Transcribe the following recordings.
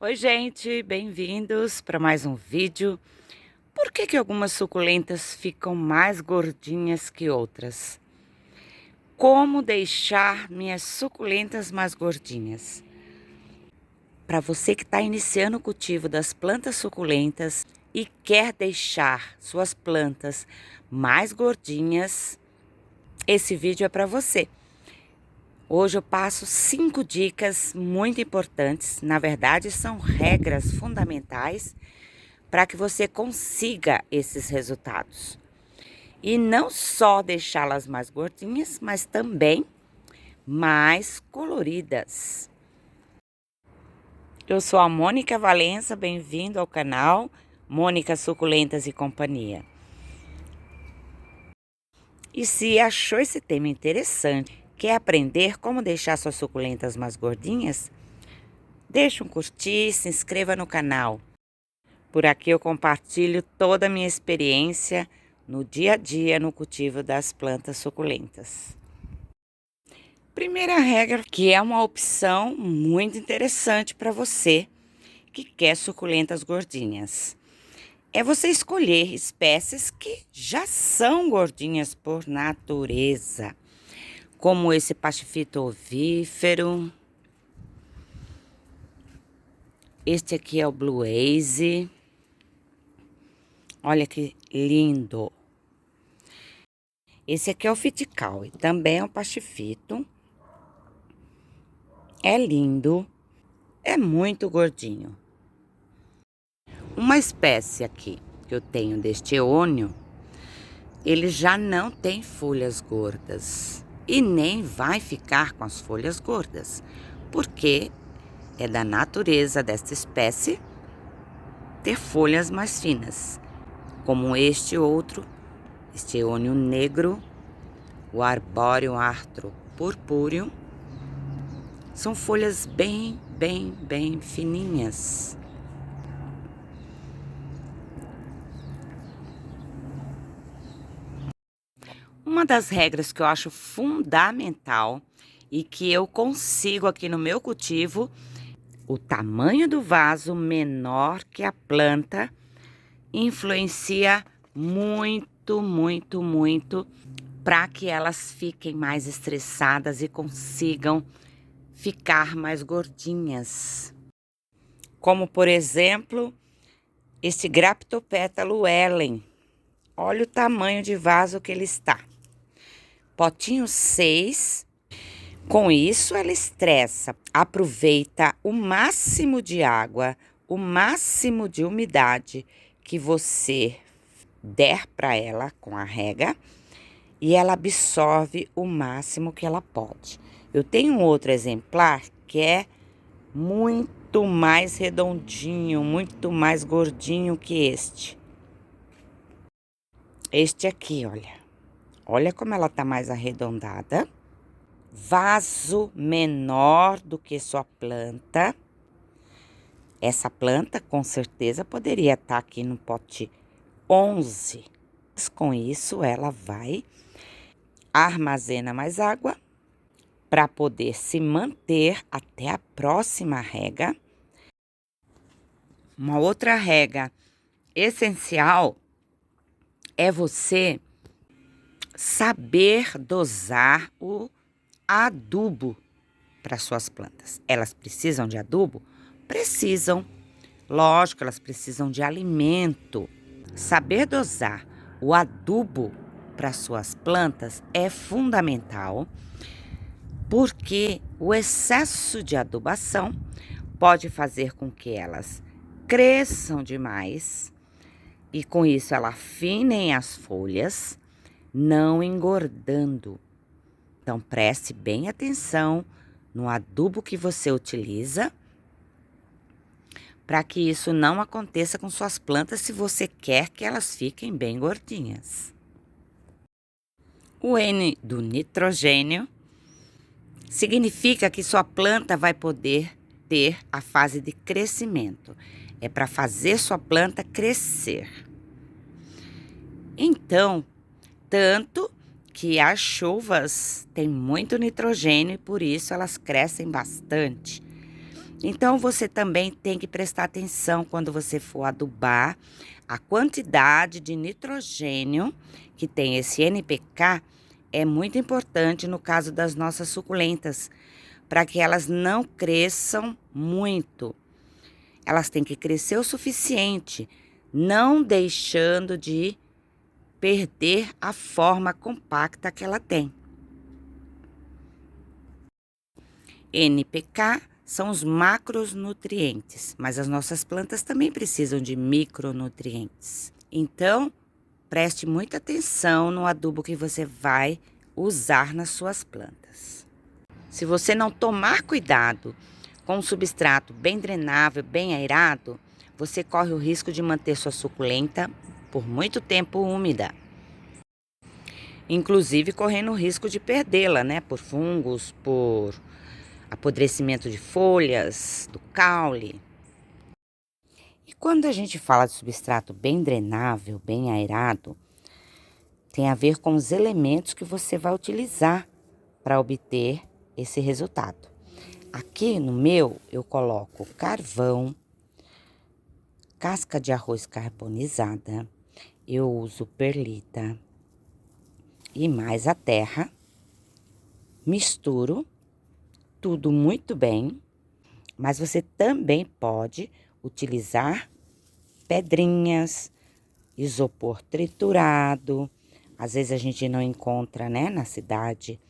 Oi, gente, bem-vindos para mais um vídeo. Por que algumas suculentas ficam mais gordinhas que outras? Como deixar minhas suculentas mais gordinhas? Para você que está iniciando o cultivo das plantas suculentas e quer deixar suas plantas mais gordinhas, esse vídeo é para você. Hoje eu passo 5 dicas muito importantes, na verdade são regras fundamentais para que você consiga esses resultados. E não só deixá-las mais gordinhas, mas também mais coloridas. Eu sou a Mônica Valença, bem-vindo ao canal Mônica Suculentas e Companhia. E se achou esse tema interessante, quer aprender como deixar suas suculentas mais gordinhas? Deixe um curtir, se inscreva no canal. Por aqui eu compartilho toda a minha experiência no dia a dia no cultivo das plantas suculentas. Primeira regra, que é uma opção muito interessante para você que quer suculentas gordinhas, é você escolher espécies que já são gordinhas por natureza, como esse pachifito ovífero. Este aqui é o Blue Haze. Olha que lindo! Esse aqui é o Fitical, e também é um pachifito. É lindo, é muito gordinho. Uma espécie aqui que eu tenho deste eônio, ele já não tem folhas gordas e nem vai ficar com as folhas gordas, porque é da natureza desta espécie ter folhas mais finas, como este outro, este eônio negro, o Arboreum Arthro purpureum. São folhas bem fininhas. Uma das regras que eu acho fundamental e que eu consigo aqui no meu cultivo, o tamanho do vaso menor que a planta influencia muito para que elas fiquem mais estressadas e consigam ficar mais gordinhas. Como, por exemplo, este Graptopétalo Ellen. Olha o tamanho de vaso que ele está. Potinho 6. Com isso, ela estressa, aproveita o máximo de água, o máximo de umidade que você der para ela com a rega, e ela absorve o máximo que ela pode. Eu tenho um outro exemplar que é muito mais redondinho, muito mais gordinho que este. Este aqui, olha. Olha como ela tá mais arredondada. Vaso menor do que sua planta. Essa planta, com certeza, poderia estar aqui no pote 11. Com isso, ela vai armazena mais água para poder se manter até a próxima rega. Uma outra regra essencial é você saber dosar o adubo para suas plantas. Elas precisam de adubo? Precisam. Lógico, elas precisam de alimento. Saber dosar o adubo para suas plantas é fundamental, porque o excesso de adubação pode fazer com que elas cresçam demais e com isso elas afinem as folhas, não engordando. Então preste bem atenção no adubo que você utiliza para que isso não aconteça com suas plantas se você quer que elas fiquem bem gordinhas. O N do nitrogênio significa que sua planta vai poder ter a fase de crescimento. É para fazer sua planta crescer. Então, tanto que as chuvas têm muito nitrogênio e por isso elas crescem bastante. Então, você também tem que prestar atenção quando você for adubar a quantidade de nitrogênio que tem esse NPK é muito importante no caso das nossas suculentas, para que elas não cresçam muito. Elas têm que crescer o suficiente, não deixando de perder a forma compacta que ela tem. NPK são os macronutrientes, mas as nossas plantas também precisam de micronutrientes. Então, preste muita atenção no adubo que você vai usar nas suas plantas. Se você não tomar cuidado com um substrato bem drenável, bem aerado, você corre o risco de manter sua suculenta por muito tempo úmida. Inclusive correndo o risco de perdê-la, né? Por fungos, por apodrecimento de folhas, do caule. E quando a gente fala de substrato bem drenável, bem aerado, tem a ver com os elementos que você vai utilizar para obter esse resultado. Aqui no meu, eu coloco carvão, casca de arroz carbonizada, eu uso perlita e mais a terra, misturo tudo muito bem, mas você também pode utilizar pedrinhas, isopor triturado. Às vezes a gente não encontra, né, na cidade,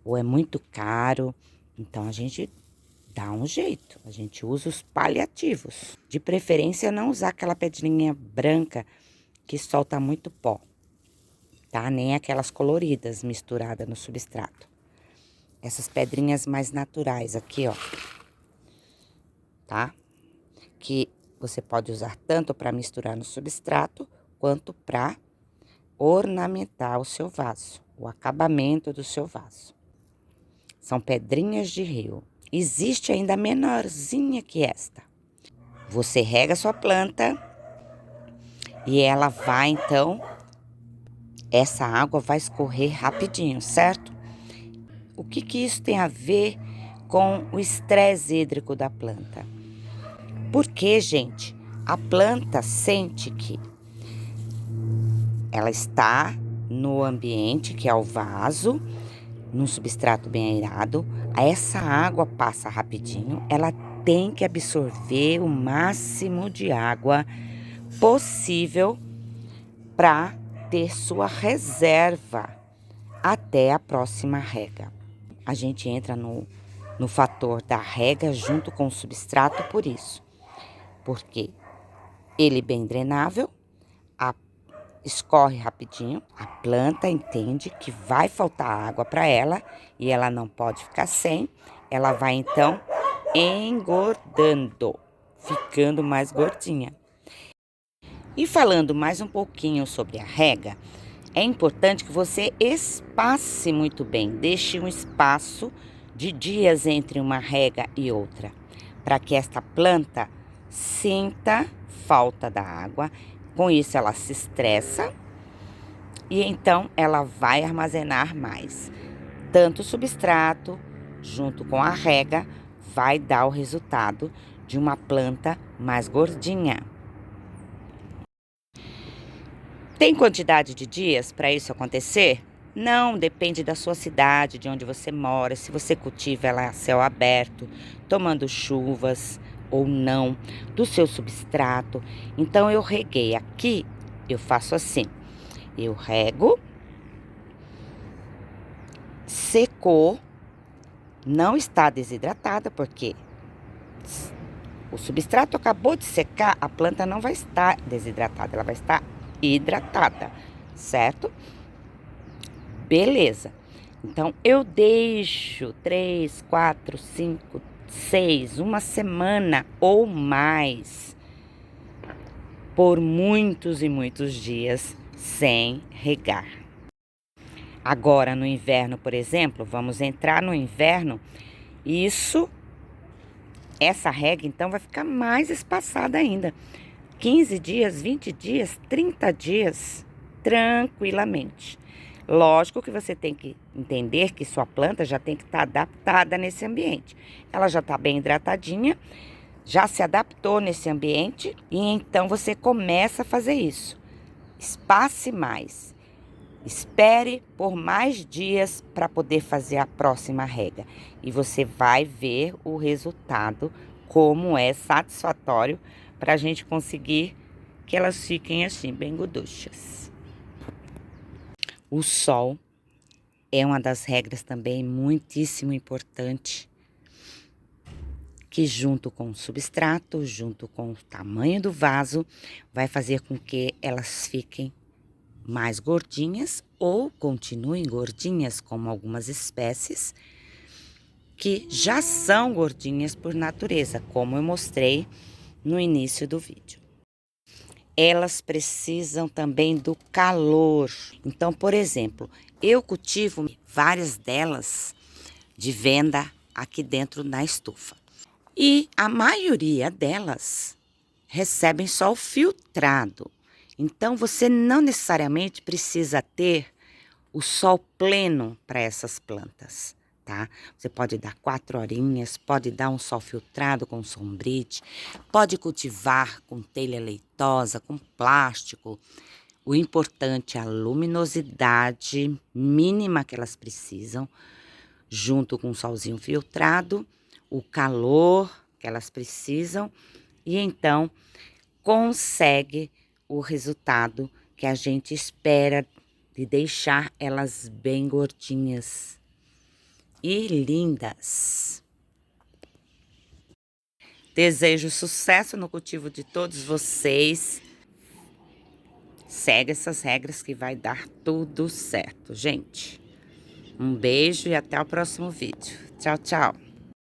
ou é muito caro, então a gente dá um jeito, a gente usa os paliativos. De preferência não usar aquela pedrinha branca que solta muito pó, tá? Nem aquelas coloridas misturadas no substrato. Essas pedrinhas mais naturais aqui, ó, tá? Que você pode usar tanto para misturar no substrato, quanto para ornamentar o seu vaso, o acabamento do seu vaso. São pedrinhas de rio. Existe ainda menorzinha que esta. Você rega sua planta e ela vai, então, essa água vai escorrer rapidinho, certo? O que isso tem a ver com o estresse hídrico da planta? Porque, gente, a planta sente que ela está no ambiente, que é o vaso, num substrato bem aerado, essa água passa rapidinho, ela tem que absorver o máximo de água possível para ter sua reserva até a próxima rega. A gente entra no fator da rega junto com o substrato por isso, porque ele bem drenável, escorre rapidinho, a planta entende que vai faltar água para ela e ela não pode ficar sem, ela vai então engordando, ficando mais gordinha. E falando mais um pouquinho sobre a rega, é importante que você espace muito bem, deixe um espaço de dias entre uma rega e outra, para que esta planta sinta falta da água. Com isso, ela se estressa e então ela vai armazenar mais. Tanto o substrato, junto com a rega, vai dar o resultado de uma planta mais gordinha. Tem quantidade de dias para isso acontecer? Não, depende da sua cidade, de onde você mora, se você cultiva ela a céu aberto, tomando chuvas ou não, do seu substrato. Então, eu reguei aqui, eu faço assim, eu rego, secou, não está desidratada, porque o substrato acabou de secar, a planta não vai estar desidratada, ela vai estar hidratada, certo? Beleza. Então, eu deixo 3, 4, 5, 6, uma semana ou mais, por muitos e muitos dias, sem regar. Agora, no inverno, por exemplo, vamos entrar no inverno, essa rega, então, vai ficar mais espaçada ainda. 15 dias, 20 dias, 30 dias, tranquilamente. Lógico que você tem que entender que sua planta já tem que estar adaptada nesse ambiente. Ela já está bem hidratadinha, já se adaptou nesse ambiente e então você começa a fazer isso. Espace mais. Espere por mais dias para poder fazer a próxima rega. E você vai ver o resultado, como é satisfatório para a gente conseguir que elas fiquem assim, bem gorduchas. O sol é uma das regras também muitíssimo importante, que junto com o substrato, junto com o tamanho do vaso, vai fazer com que elas fiquem mais gordinhas ou continuem gordinhas, como algumas espécies que já são gordinhas por natureza, como eu mostrei no início do vídeo. Elas precisam também do calor. Então, por exemplo, eu cultivo várias delas de venda aqui dentro na estufa. E a maioria delas recebem sol filtrado. Então, você não necessariamente precisa ter o sol pleno para essas plantas, tá? Você pode dar 4 horinhas, pode dar um sol filtrado com sombrite, pode cultivar com telha leitosa, com plástico. O importante é a luminosidade mínima que elas precisam, junto com o solzinho filtrado, o calor que elas precisam, e então consegue o resultado que a gente espera de deixar elas bem gordinhas e lindas. Desejo sucesso no cultivo de todos vocês. Segue essas regras que vai dar tudo certo, gente. Um beijo e até o próximo vídeo. Tchau, tchau.